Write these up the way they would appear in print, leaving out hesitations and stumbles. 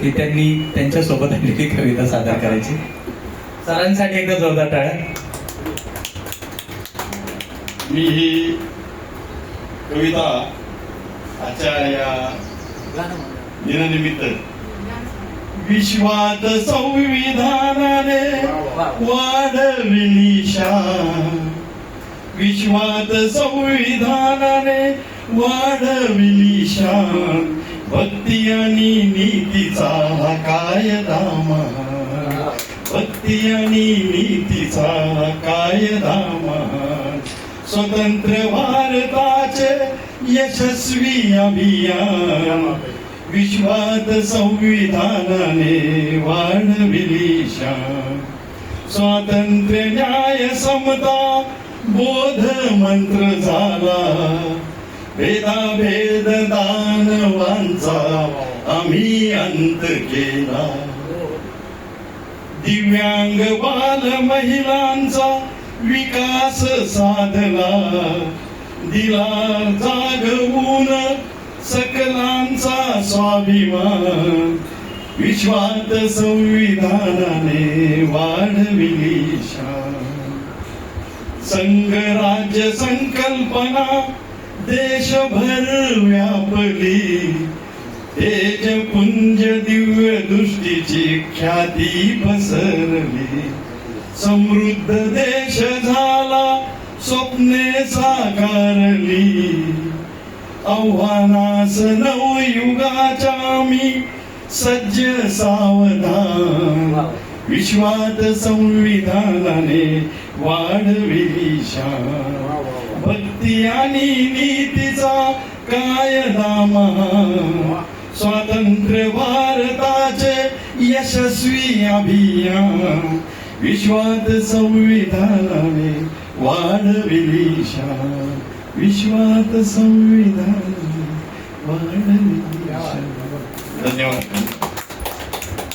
की त्यांनी त्यांच्या सोबत आणलेली कविता सादर करायची. सरांसाठी एकदा जोरदार टाळ्या. मी ही कविता आजच्या या दिनानिमित्त विश्वात संविधानाने वाढविली शान, विश्वात संविधानाने वाढविली शान, भक्ती आणि नीतीचा हा कायदा महान, भक्ती आणि नीतीचा हा कायदा महान, स्वतंत्र भारताचे यशस्वी अभियान, विश्वात संविधानाने वाढविली शान, स्वातंत्र्य न्याय समता बोध मंत्र झाला, भेदाभेद दानवांचा आम्ही अंत केला, दिव्यांग बाल महिलांचा विकास साधला, दिला जागवून सकलांचा स्वाभिमान, विश्वात संविधानाने वाढविली शान, संघराज्य संकल्पना देशभर व्यापली, तेजपुंज दिव्य दृष्टीची ख्याती पसरली, समृद्ध देश झाला स्वप्ने साकारली, आव्हानास नवयुगाच्या मी सज्ज सावधान, विश्वात संविधानाने वाढविली शान, भक्ती आणि नीतीचा कायदा महान, स्वातंत्र्य भारताचे यशस्वी अभियान, विश्वात संविधानाने वाढविली शान, विश्वात संविधानाने वाढविली शान. धन्यवाद.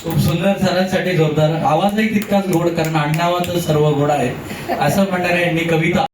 खूप सुंदर. सरांसाठी जोरदार. आवाजही तितकाच गोड, कारण आडनावात सर्व गोड आहे असं म्हणणाऱ्या यांनी कविता